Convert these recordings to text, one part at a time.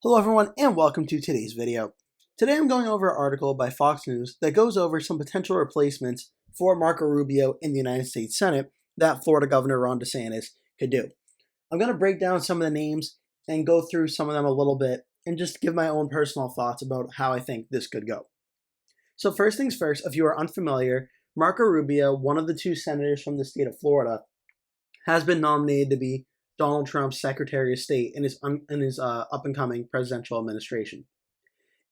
Hello everyone and welcome to today's video. Today I'm going over an article by Fox News that goes over some potential replacements for Marco Rubio in the United States Senate that Florida Governor Ron DeSantis could do. I'm going to break down some of the names and go through some of them a little bit and just give my own personal thoughts about how I think this could go. So first things first, if you are unfamiliar, Marco Rubio, one of the two senators from the state of Florida, has been nominated to be Donald Trump's Secretary of State in his up-and-coming presidential administration.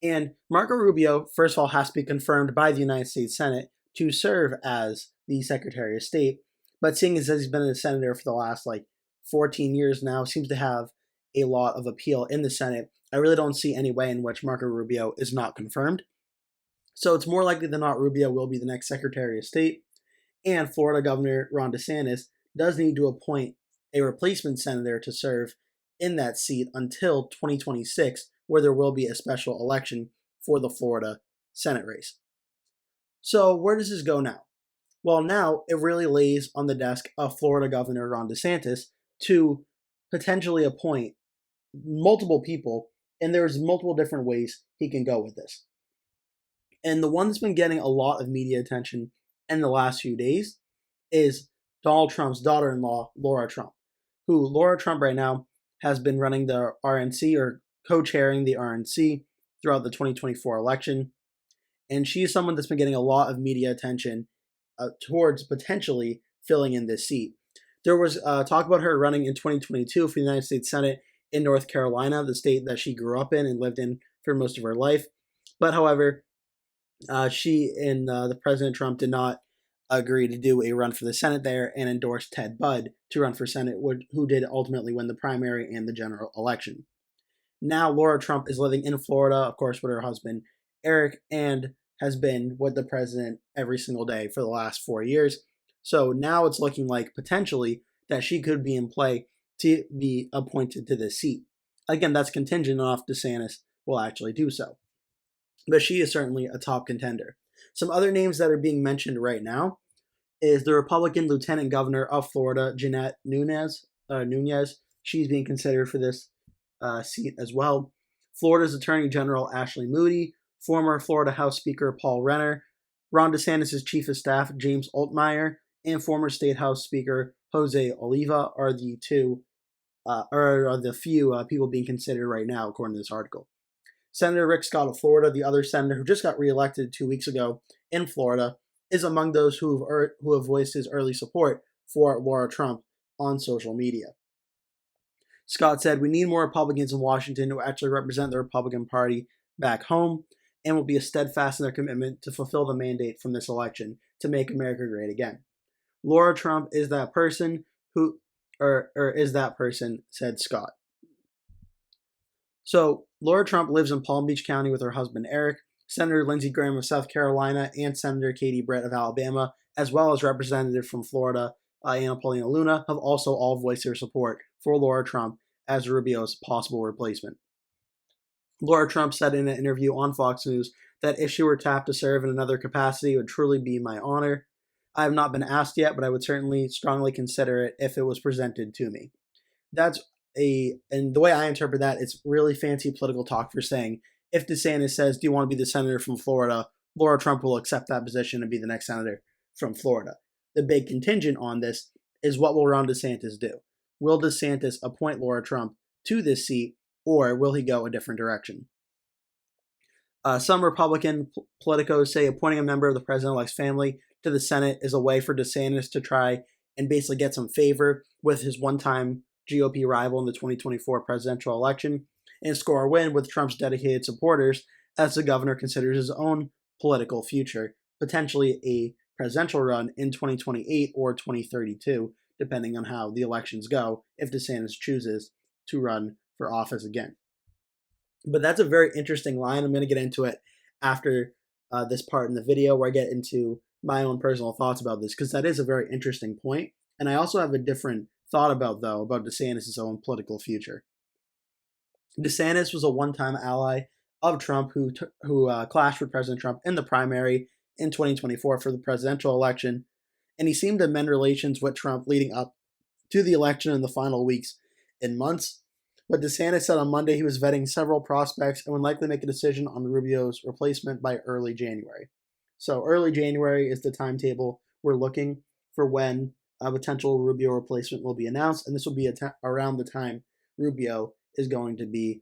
And Marco Rubio, first of all, has to be confirmed by the United States Senate to serve as the Secretary of State. But seeing as he's been a senator for the last 14 years now, seems to have a lot of appeal in the Senate. I really don't see any way in which Marco Rubio is not confirmed. So it's more likely than not Rubio will be the next Secretary of State. And Florida Governor Ron DeSantis does need to appoint a replacement senator to serve in that seat until 2026, where there will be a special election for the Florida Senate race. So where does this go now? Well, now it really lays on the desk of Florida Governor Ron DeSantis to potentially appoint multiple people, and there's multiple different ways he can go with this. And the one that's been getting a lot of media attention in the last few days is Donald Trump's daughter-in-law, Lara Trump, who Lara Trump right now has been running the RNC or co-chairing the RNC throughout the 2024 election. And she is someone that's been getting a lot of media attention towards potentially filling in this seat. There was talk about her running in 2022 for the United States Senate in North Carolina, the state that she grew up in and lived in for most of her life. But however, she and the President Trump did not agree to do a run for the Senate there and endorsed Ted Budd to run for Senate, who did ultimately win the primary and the general election. Now Lara Trump is living in Florida, of course, with her husband, Eric, and has been with the president every single day for the last 4 years. So now it's looking like potentially that she could be in play to be appointed to this seat. Again, that's contingent on if DeSantis will actually do so. But she is certainly a top contender. Some other names that are being mentioned right now is the Republican Lieutenant Governor of Florida, Jeanette Nunez. She's being considered for this seat as well. Florida's Attorney General Ashley Moody, former Florida House Speaker Paul Renner, Ron DeSantis' Chief of Staff James Altmaier, and former State House Speaker Jose Oliva are the few people being considered right now, according to this article. Senator Rick Scott of Florida, the other senator who just got reelected 2 weeks ago in Florida, is among those who have voiced his early support for Lara Trump on social media. Scott said, "We need more Republicans in Washington who actually represent the Republican Party back home and will be steadfast in their commitment to fulfill the mandate from this election to make America great again. Lara Trump is that person said Scott." So, Lara Trump lives in Palm Beach County with her husband Eric. Senator Lindsey Graham of South Carolina and Senator Katie Britt of Alabama, as well as Representative from Florida, Anna Paulina Luna, have also all voiced their support for Lara Trump as Rubio's possible replacement. Lara Trump said in an interview on Fox News that if she were tapped to serve in another capacity, it would truly be my honor. I have not been asked yet, but I would certainly strongly consider it if it was presented to me. And the way I interpret that, it's really fancy political talk for saying, if DeSantis says, "Do you want to be the senator from Florida?" Lara Trump will accept that position and be the next senator from Florida. The big contingent on this is, what will Ron DeSantis do? Will DeSantis appoint Lara Trump to this seat, or will he go a different direction? Some Republican politicos say appointing a member of the president-elect's family to the Senate is a way for DeSantis to try and basically get some favor with his one-time GOP rival in the 2024 presidential election and score a win with Trump's dedicated supporters as the governor considers his own political future, potentially a presidential run in 2028 or 2032, depending on how the elections go, if DeSantis chooses to run for office again. But that's a very interesting line. I'm going to get into it after this part in the video where I get into my own personal thoughts about this, because that is a very interesting point. And I also have a different thought about DeSantis' own political future. DeSantis was a one-time ally of Trump who clashed with President Trump in the primary in 2024 for the presidential election, and he seemed to mend relations with Trump leading up to the election in the final weeks and months. But DeSantis said on Monday he was vetting several prospects and would likely make a decision on Rubio's replacement by early January. So early January is the timetable we're looking for when a potential Rubio replacement will be announced, and this will be around the time Rubio is going to be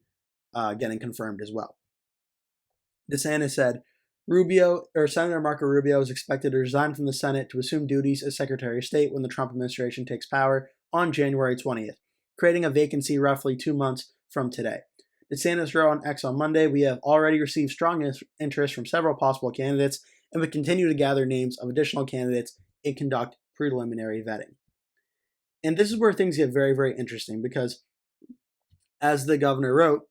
getting confirmed as well. DeSantis said, Senator Marco Rubio is expected to resign from the Senate to assume duties as Secretary of State when the Trump administration takes power on January 20th, creating a vacancy roughly 2 months from today. DeSantis wrote on X on Monday, "We have already received strong interest from several possible candidates and would continue to gather names of additional candidates and conduct preliminary vetting." And this is where things get very, very interesting because, as the governor wrote,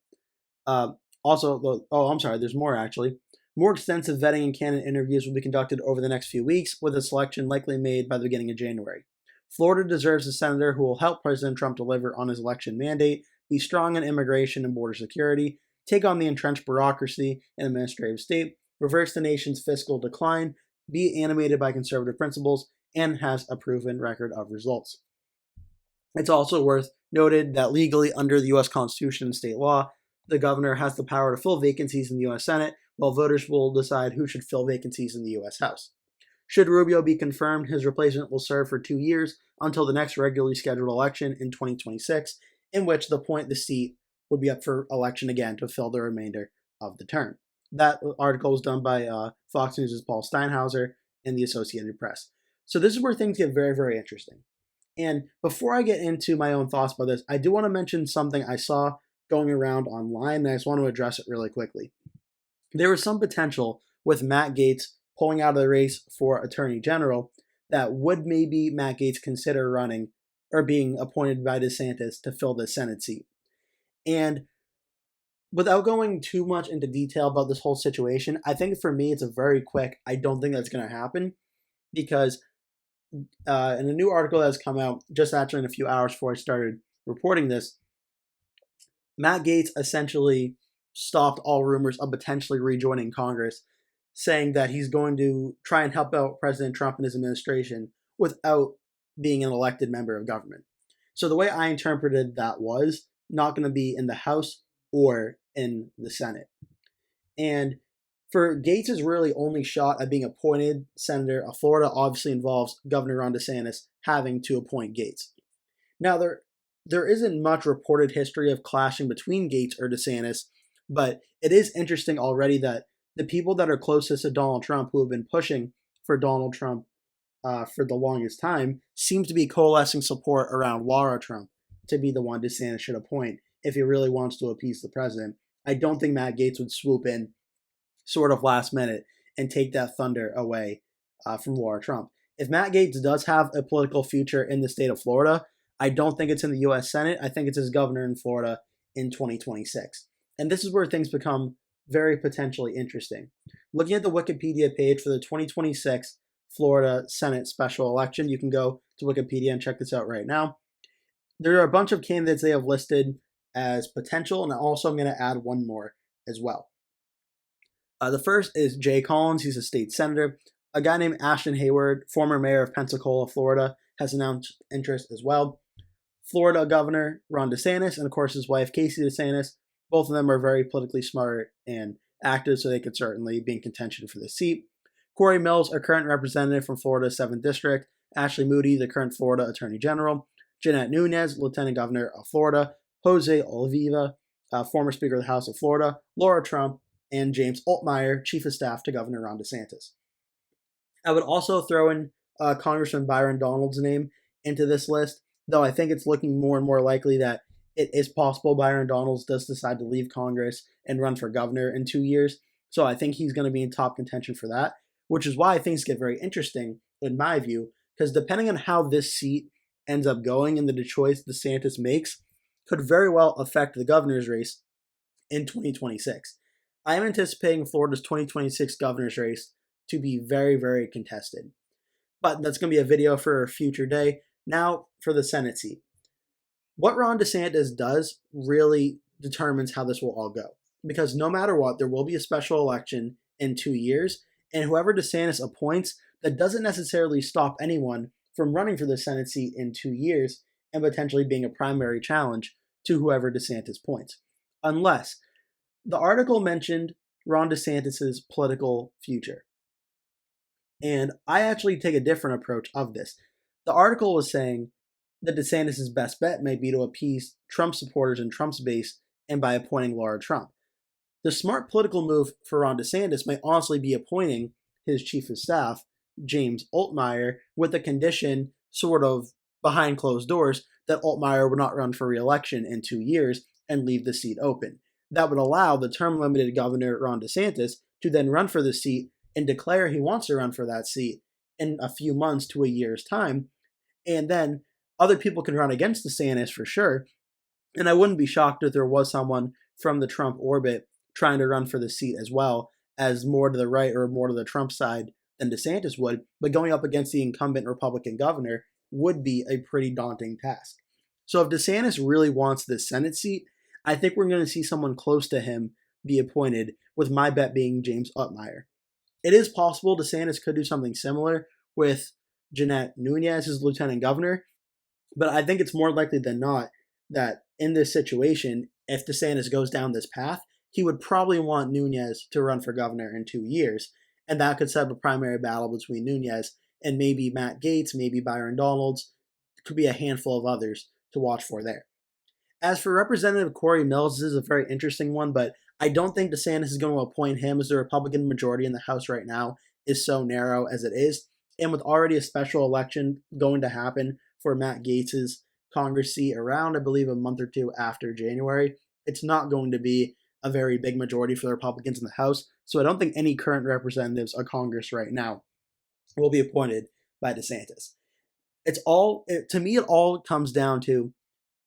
there's more actually. More extensive vetting and candidate interviews will be conducted over the next few weeks, with a selection likely made by the beginning of January. Florida deserves a senator who will help President Trump deliver on his election mandate, be strong in immigration and border security, take on the entrenched bureaucracy and administrative state, reverse the nation's fiscal decline, be animated by conservative principles, and has a proven record of results. It's also worth noted that legally, under the U.S. Constitution and state law, the governor has the power to fill vacancies in the U.S. Senate, while voters will decide who should fill vacancies in the U.S. House. Should Rubio be confirmed, his replacement will serve for 2 years until the next regularly scheduled election in 2026, in which the seat would be up for election again to fill the remainder of the term. That article was done by Fox News' Paul Steinhauser and the Associated Press. So this is where things get very, very interesting. And before I get into my own thoughts about this, I do want to mention something I saw going around online, and I just want to address it really quickly. There was some potential with Matt Gaetz pulling out of the race for Attorney General that would maybe Matt Gaetz consider running or being appointed by DeSantis to fill the Senate seat. And without going too much into detail about this whole situation, I think for me it's a very quick, I don't think that's going to happen, because in a new article that's come out just actually in a few hours before I started reporting this, Matt Gaetz essentially stopped all rumors of potentially rejoining Congress, saying that he's going to try and help out President Trump and his administration without being an elected member of government. So the way I interpreted that was not going to be in the House or in the Senate. And for Gaetz' really only shot at being appointed senator of Florida obviously involves Governor Ron DeSantis having to appoint Gaetz. Now, there isn't much reported history of clashing between Gaetz or DeSantis, but it is interesting already that the people that are closest to Donald Trump, who have been pushing for Donald Trump for the longest time, seem to be coalescing support around Law Lara Trump to be the one DeSantis should appoint if he really wants to appease the president. I don't think Matt Gaetz would swoop in sort of last minute and take that thunder away from Law Lara Trump. If Matt Gaetz does have a political future in the state of Florida, I don't think it's in the U.S. Senate. I think it's as governor in Florida in 2026. And this is where things become very potentially interesting. Looking at the Wikipedia page for the 2026 Florida Senate special election, you can go to Wikipedia and check this out right now. There are a bunch of candidates they have listed as potential, and also I'm going to add one more as well. The first is Jay Collins. He's a state senator. A guy named Ashton Hayward, former mayor of Pensacola, Florida, has announced interest as well. Florida Governor Ron DeSantis, and of course his wife Casey DeSantis. Both of them are very politically smart and active, so they could certainly be in contention for the seat. Corey Mills, a current representative from Florida's 7th District. Ashley Moody, the current Florida Attorney General. Jeanette Nunez, Lieutenant Governor of Florida. Jose Oliva, former Speaker of the House of Florida. Law Lara Trump, and James Altmaier, Chief of Staff to Governor Ron DeSantis. I would also throw in Congressman Byron Donalds' name into this list, though I think it's looking more and more likely that it is possible Byron Donalds does decide to leave Congress and run for governor in 2 years. So I think he's going to be in top contention for that, which is why things get very interesting, in my view, because depending on how this seat ends up going and the choice DeSantis makes could very well affect the governor's race in 2026. I am anticipating Florida's 2026 governor's race to be very, very contested. But that's going to be a video for a future day. Now for the Senate seat. What Ron DeSantis does really determines how this will all go. Because no matter what, there will be a special election in 2 years, and whoever DeSantis appoints, that doesn't necessarily stop anyone from running for the Senate seat in 2 years and potentially being a primary challenge to whoever DeSantis points. Unless the article mentioned Ron DeSantis' political future. And I actually take a different approach of this. The article was saying that DeSantis' best bet may be to appease Trump supporters in Trump's base and by appointing Lara Trump. The smart political move for Ron DeSantis may honestly be appointing his chief of staff, James Altmaier, with the condition, sort of behind closed doors, that Altmaier would not run for re-election in 2 years and leave the seat open. That would allow the term-limited governor, Ron DeSantis, to then run for the seat and declare he wants to run for that seat in a few months to a year's time. And then other people can run against DeSantis for sure. And I wouldn't be shocked if there was someone from the Trump orbit trying to run for the seat as well, as more to the right or more to the Trump side than DeSantis would. But going up against the incumbent Republican governor would be a pretty daunting task. So if DeSantis really wants this Senate seat, I think we're going to see someone close to him be appointed, with my bet being James Altmaier. It is possible DeSantis could do something similar with Jeanette Nunez as lieutenant governor, but I think it's more likely than not that in this situation, if DeSantis goes down this path, he would probably want Nunez to run for governor in 2 years, and that could set up a primary battle between Nunez and maybe Matt Gaetz, maybe Byron Donalds. It could be a handful of others to watch for there. As for Representative Corey Mills, this is a very interesting one, but I don't think DeSantis is going to appoint him, as the Republican majority in the House right now is so narrow as it is. And with already a special election going to happen for Matt Gaetz's Congress seat around, I believe, a month or two after January, it's not going to be a very big majority for the Republicans in the House. So I don't think any current representatives of Congress right now will be appointed by DeSantis. To me, it all comes down to,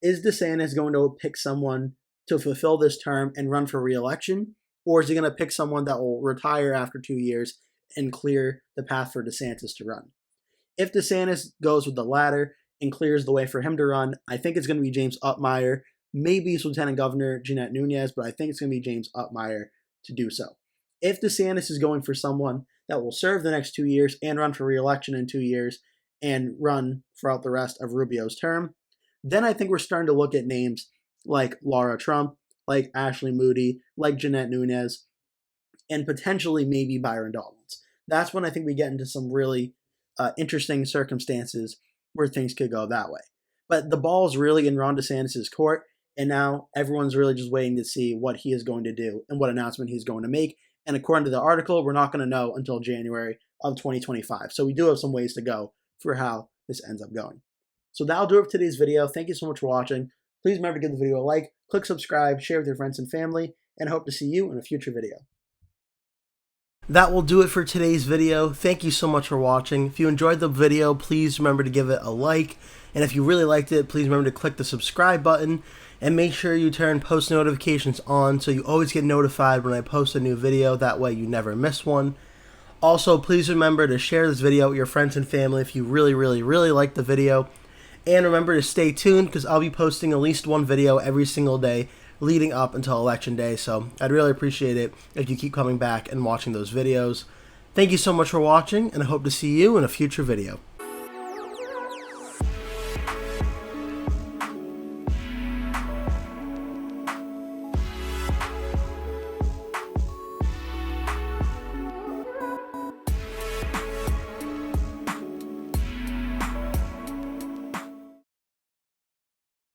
is DeSantis going to pick someone to fulfill this term and run for re-election? Or is he going to pick someone that will retire after 2 years and clear the path for DeSantis to run? If DeSantis goes with the latter and clears the way for him to run, I think it's going to be James Altmaier, maybe his Lieutenant Governor Jeanette Nunez, but I think it's going to be James Altmaier to do so. If DeSantis is going for someone that will serve the next 2 years and run for re-election in 2 years and run throughout the rest of Rubio's term, then I think we're starting to look at names like Lara Trump, like Ashley Moody, like Jeanette Nunez, and potentially maybe Byron Donalds. That's when I think we get into some really interesting circumstances where things could go that way. But the ball is really in Ron DeSantis' court, and now everyone's really just waiting to see what he is going to do and what announcement he's going to make. And according to the article, we're not going to know until January of 2025. So we do have some ways to go for how this ends up going. So that'll do it for today's video. Thank you so much for watching. Please remember to give the video a like, click subscribe, share with your friends and family, and I hope to see you in a future video. That will do it for today's video. Thank you so much for watching. If you enjoyed the video, please remember to give it a like. And if you really liked it, please remember to click the subscribe button and make sure you turn post notifications on so you always get notified when I post a new video. That way you never miss one. Also, please remember to share this video with your friends and family if you really like the video. And remember to stay tuned, because I'll be posting at least one video every single day leading up until Election Day. So I'd really appreciate it if you keep coming back and watching those videos. Thank you so much for watching, and I hope to see you in a future video.